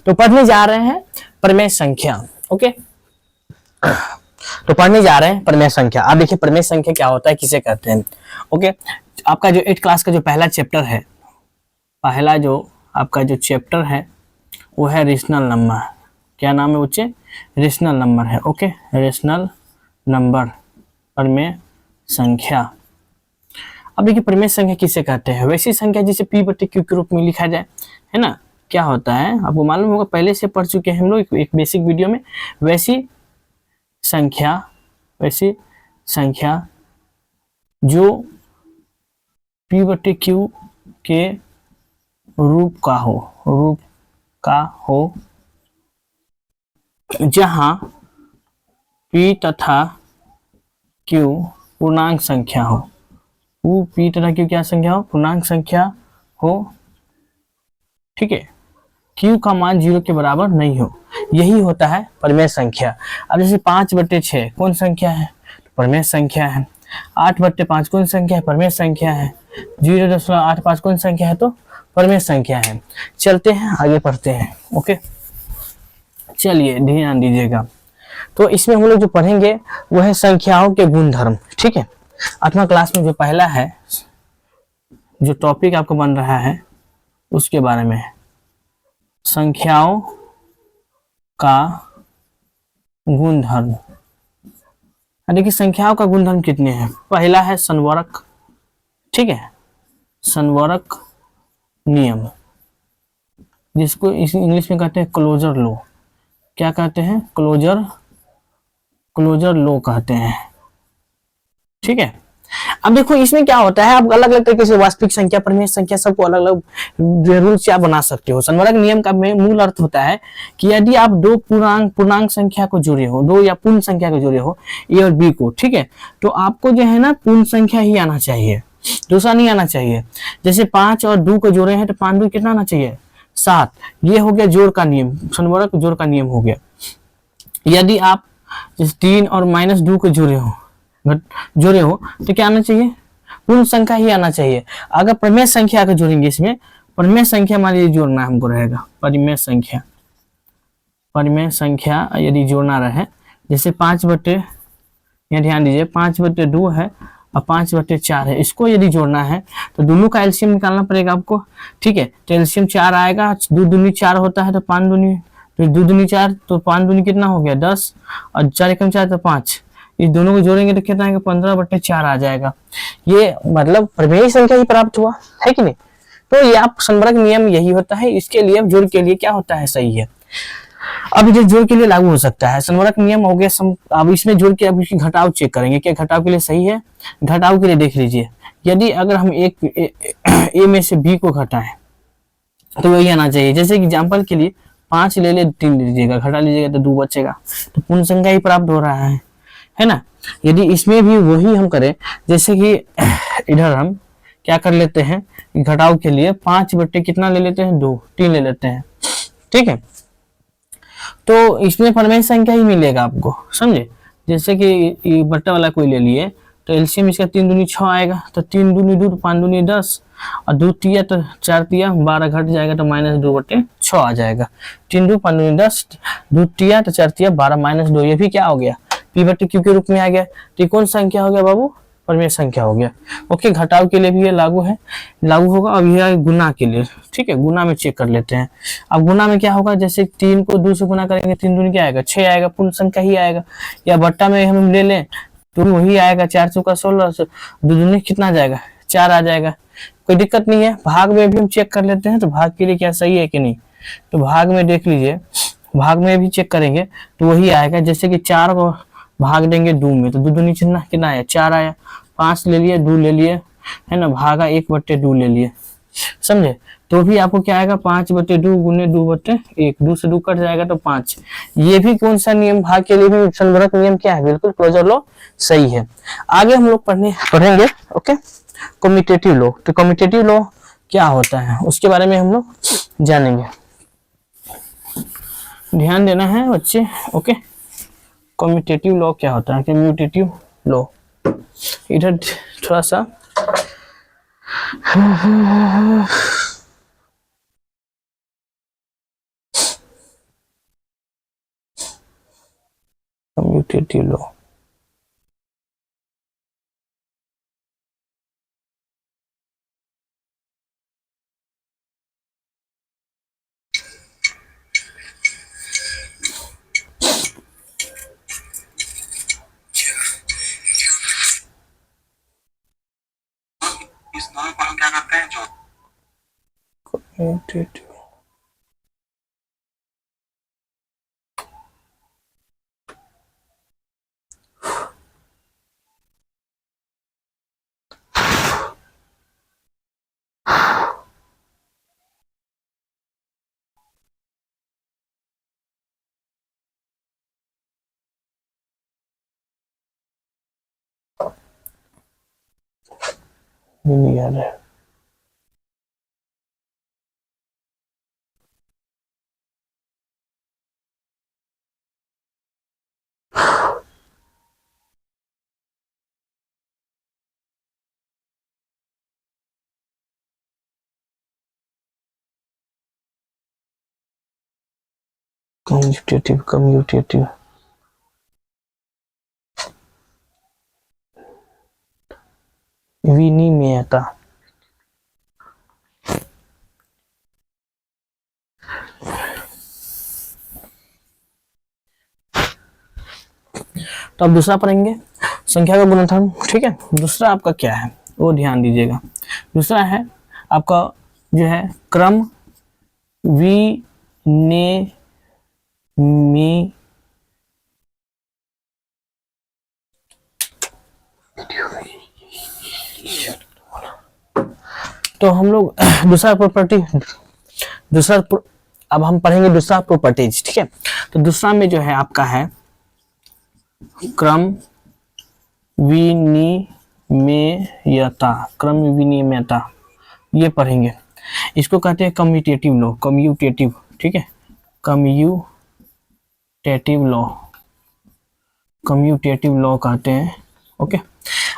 तो पढ़ने जा रहे हैं प्रमेय संख्या। ओके, तो पढ़ने जा रहे हैं प्रमेय संख्या। अब देखिए प्रमेय संख्या क्या होता है, किसे कहते हैं। ओके, आपका जो 8 क्लास का जो पहला चैप्टर है, पहला जो आपका जो चैप्टर है वो है रेशनल नंबर। क्या नाम है बच्चे, रेशनल नंबर है। ओके, रेशनल नंबर प्रमेय संख्या। अब देखिए प्रमेय संख्या किसे कहते हैं, वैसी संख्या जिसे p/q के रूप में लिखा जाए, है ना। क्या होता है आपको मालूम होगा, पहले से पढ़ चुके हैं हम लोग एक बेसिक वीडियो में। वैसी संख्या जो p/q के रूप का हो जहां p तथा q पूर्णांक संख्या हो। p तथा q क्या संख्या हो, पूर्णांक संख्या हो। ठीक है, q का मान 0 के बराबर नहीं हो, यही होता है प्रमेय संख्या। अब जैसे 5/6 कौन संख्या है, प्रमेय संख्या है। 8/5 कौन संख्या है, प्रमेय संख्या है। 0.85 कौन संख्या है, तो प्रमेय संख्या है। चलते हैं आगे पढ़ते हैं। ओके, चलिए ध्यान दीजिएगा। तो इसमें हम लोग जो पढ़ेंगे वो है संख्याओं के गुणधर्म। ठीक है, 8वां क्लास में जो पहला है जो टॉपिक आपको बन रहा है उसके बारे में, संख्याओं का गुणधर्म। देखिए संख्याओं का गुणधर्म कितने हैं। पहला है संवरक। ठीक है, संवरक नियम, जिसको इंग्लिश में कहते हैं क्लोजर लॉ। क्या कहते हैं, क्लोजर लॉ कहते हैं। ठीक है, अब देखो इसमें क्या होता है, आप अलग अलग तरीके से वास्तविक संख्या, प्रमेय संख्या, सबको अलग अलग रूल्स क्या बना सकते हो। संवरक नियम का मूल अर्थ होता है कि यदि आप दो पूर्णांक संख्या को जोड़े हो, दो या पूर्ण संख्या को जोड़े हो, ए और बी को, ठीक है, तो आपको जो है ना पूर्ण संख्या ही आना चाहिए, दूसरा नहीं आना चाहिए। जैसे 5 और 2 को जोड़े हैं तो 5 2 कितना आना चाहिए, 7। ये हो गया जोड़ का नियम, संवरक जोड़ का नियम हो गया। यदि आप जैसे 3 और -2 को जोड़े हो तो क्या आना चाहिए, पूर्ण संख्या ही आना चाहिए। अगर प्रमेय संख्या को जोड़ेंगे, इसमें प्रमेय संख्या मान लीजिए जोड़ना हमको रहेगा, प्रमेय संख्या यदि जोड़ना रहे, जैसे 5/, यहाँ ध्यान दीजिए 5/2 है और 5/4 है, इसको यदि जोड़ना है तो दोनों का एलसीएम निकालना पड़ेगा आपको। ठीक है, तो एलसीएम 4 आएगा, 2 दूनी 4 होता है, तो 5 दूनी, तो 2 दूनी 4, तो 5 दूनी कितना हो गया 10, और 4 एकम 4 तो 5, इस दोनों को जोड़ेंगे तो कितना आएगा 15/4 आ जाएगा। ये मतलब प्रमेय संख्या ही प्राप्त हुआ है कि नहीं। तो ये आप संवरक नियम यही होता है, इसके लिए जोड़ के लिए क्या होता है, सही है। अब ये जोड़ के लिए लागू हो सकता है, संवरक नियम हो गया। अब इसमें जोड़ के अब इसकी घटाव चेक करेंगे, क्या घटाव के लिए सही है। घटाव के लिए देख लीजिए, यदि अगर हम ए में से बी को घटाएं तो वही आना चाहिए। जैसे एग्जाम्पल के लिए 5 ले ले 3 लीजिएगा, घटा लीजिएगा तो 2 बचेगा, तो पूर्ण संख्या ही प्राप्त हो रहा है ना। यदि इसमें भी वही हम करें, जैसे कि इधर हम क्या कर लेते हैं, घटाव के लिए 5/, कितना ले लेते हैं 2, 3 ले लेते हैं। ठीक है, तो इसमें प्रमेय संख्या ही मिलेगा आपको, समझे। जैसे कि बट्टा वाला कोई ले लिए तो एलसीएम इसका 3 दूनी 6 आएगा, तो 3 दूनी 2, 5 दूनी 10, और 2 तिया तो 4 तिया 12 घट जाएगा, तो -2/6 आ जाएगा। 3 2 5 दूनी 10, 2 तिया तो 4 तिया 12 -2, ये भी क्या हो गया, p/q के रूप में आ गया। तो कौन संख्या हो गया बाबू, प्रमेय संख्या हो गया। ओके, घटाव के लिए भी ये लागू होगा। अब यह गुना के लिए, ठीक है, गुना में चेक कर लेते हैं। अब गुना में क्या होगा, जैसे 3 को 2 से गुना करेंगे, 3 दूनी क्या आएगा 6 आएगा, पूर्ण संख्या ही आएगा। या बट्टा में हम ले लें तो वही आएगा, 4 चौका 16, 2 दूनी कितना आ जाएगा 4 आ जाएगा, कोई दिक्कत नहीं है। भाग में भी हम चेक कर लेते हैं, तो भाग के लिए क्या सही है कि नहीं, तो भाग में देख लीजिए, भाग में भी चेक करेंगे तो वही आएगा। जैसे कि 4 को भाग देंगे 2 में, तो 2 दूनी कितना आया 4 आया, 5 ले लिए 2 ले लिए, है ना, भागा 1/2 ले लिए, समझे। तो भी आपको क्या आएगा 5/2 गुने 2/1, 2 से 2 कट जाएगा तो 5। ये भी कौन सा नियम, भाग के लिए भी संवरक नियम क्या है, बिल्कुल क्लोजर लॉ सही है। आगे हम लोग पढ़ेंगे ओके कम्यूटेटिव लॉ। तो कम्यूटेटिव लॉ क्या होता है उसके बारे में हम लोग जानेंगे, ध्यान देना है बच्चे। ओके, कम्यूटेटिव लॉ क्या होता है, कम्यूटेटिव लॉ, इधर थोड़ा सा कम्यूटेटिव लॉ। इस दोनों को हम क्या करते हैं, जो कम्यूटेटिव नहीं याद है। कम्यूटेटिव विनिमेयता। तो अब दूसरा पढ़ेंगे संख्या का गुणनफल। ठीक है, दूसरा आपका क्या है वो ध्यान दीजिएगा। दूसरा है आपका जो है क्रम विनिमेय। तो हम लोग दूसरा प्रॉपर्टी, अब हम पढ़ेंगे दूसरा प्रॉपर्टीज। ठीक है, तो दूसरा में जो है आपका है क्रम विनिमेयता। क्रम विनिमेयता ये पढ़ेंगे। इसको कहते हैं कम्यूटेटिव लॉ। कम्यूटेटिव, ठीक है, कम्यूटेटिव लॉ, कम्यूटेटिव लॉ कहते हैं। ओके,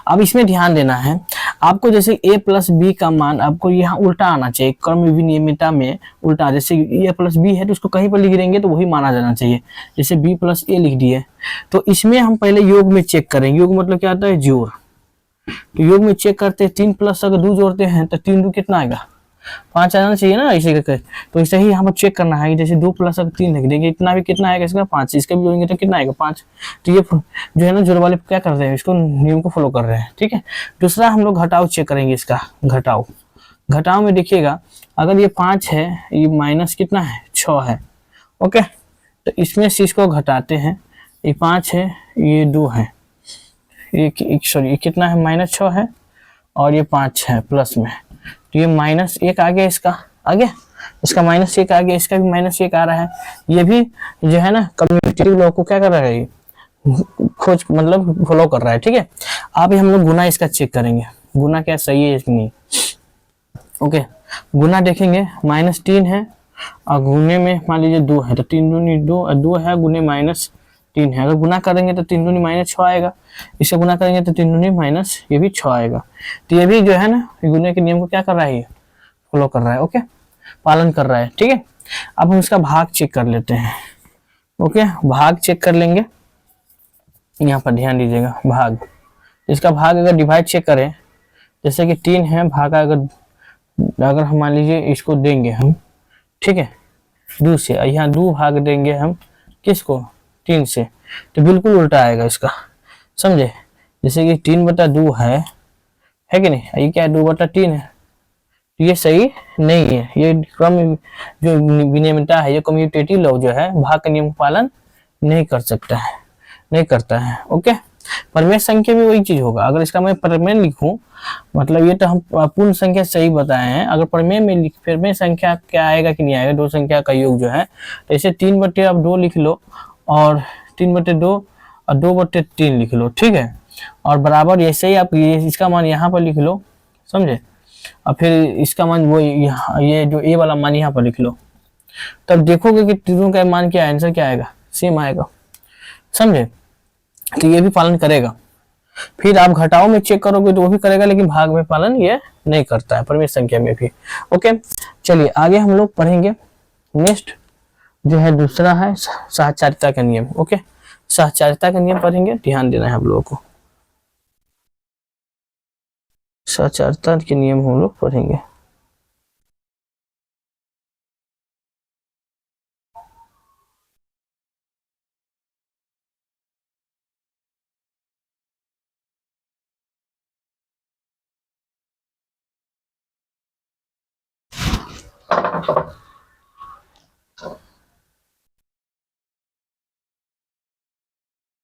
अब इसमें ध्यान देना है आपको, जैसे a प्लस बी का मान आपको यहाँ उल्टा आना चाहिए। क्रम विनिमेयता में उल्टा, जैसे a प्लस बी है तो उसको कहीं पर लिख देंगे तो वही माना जाना चाहिए। जैसे b प्लस ए लिख दिए तो इसमें हम पहले योग में चेक करेंगे। योग मतलब क्या आता है, जोड़। तो योग में चेक करते हैं 3 प्लस अगर 2 जोड़ते हैं तो 3 2 कितना आएगा, 5 आना चाहिए ना ऐसे करके। तो ऐसे ही यहाँ पर चेक करना है, जैसे 2 प्लस अगर 3 लिख देंगे इतना भी कितना आएगा, इसका 5, इसका भी जोड़ेंगे तो कितना आएगा 5। तो ये जो है ना जोड़ वाले क्या कर रहे हैं, इसको नियम को फॉलो कर रहे हैं। ठीक है, दूसरा हम लोग घटाव चेक करेंगे। इसका घटाव, घटाव में देखिएगा अगर ये 5 है, ये माइनस कितना है 6 है। ओके, तो इसमें से इसको घटाते हैं, ये 5 है ये 2 है, ये सॉरी ये कितना है -6 है और ये 5 है प्लस में, तो ये -1 आ गया, इसका आ गया, इसका -1 आ गया, इसका भी -1 आ रहा है। ये भी जो है ना कम्यूटेटिव लॉ को क्या कर रहा है, ये खोज मतलब फॉलो कर रहा है। ठीक है, अब हम लोग गुना इसका चेक करेंगे, गुना क्या सही है कि नहीं। ओके, गुना देखेंगे -3 है और गुने में मान लीजिए 2 है, तो 3 दूनी 2 है, गुने -3 है। अगर गुना करेंगे तो 3 दूनी -6 आएगा, इसे गुना करेंगे तो 3 दूनी माइनस ये भी 6 आएगा। तो ये भी जो है ना गुने के नियम को क्या कर रहा है, ये फॉलो कर रहा है। ओके, पालन कर रहा है। ठीक है, अब हम इसका भाग चेक कर लेते हैं। ओके, भाग चेक कर लेंगे, यहाँ पर ध्यान दीजिएगा भाग। इसका भाग अगर डिवाइड चेक करें, जैसे कि 3 है, भागा अगर हम मान लीजिए इसको देंगे हम, ठीक है 2 से, यहाँ 2 भाग देंगे हम किसको, 3 से, तो बिल्कुल उल्टा आएगा इसका, समझे। जैसे कि 3/2 है कि नहीं, ये क्या है 2/3 है, तो ये सही नहीं है। ये क्रम जो विनिमेयता है, ये कम्यूटेटिव लॉ जो है भाग का नियम पालन नहीं कर सकता है, नहीं करता है। ओके, परिमेय संख्या में वही चीज होगा। अगर इसका मैं परिमेय लिखूं, मतलब ये तो हम पूर्ण संख्या सही बताए हैं, अगर परिमेय में परिमेय संख्या क्या आएगा कि नहीं आएगा, दो संख्या का योग जो है, तो इसे 3/2 लिख लो और 3/2 और 2/3 लिख लो। ठीक है, और बराबर ऐसे ही आप इसका मान यहाँ पर लिख लो, समझे, और फिर इसका मान वो ये जो ए वाला मान यहाँ पर लिख लो, तब देखोगे कि तीनों का मान क्या, आंसर क्या आएगा, सेम आएगा, समझे। तो ये भी पालन करेगा। फिर आप घटाव में चेक करोगे तो वो भी करेगा, लेकिन भाग में पालन ये नहीं करता है, परिमेय संख्या में भी। ओके, चलिए आगे हम लोग पढ़ेंगे। नेक्स्ट जो है दूसरा है साहचर्यता का नियम। ओके, सहचारिता का नियम पढ़ेंगे, ध्यान देना है आप लोगों को। सहचारिता के नियम हम लोग पढ़ेंगे।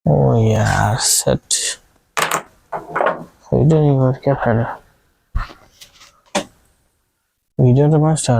ओ यार सेट वीडियो नहीं, और क्या फायदा, वीडियो तो मस्त है।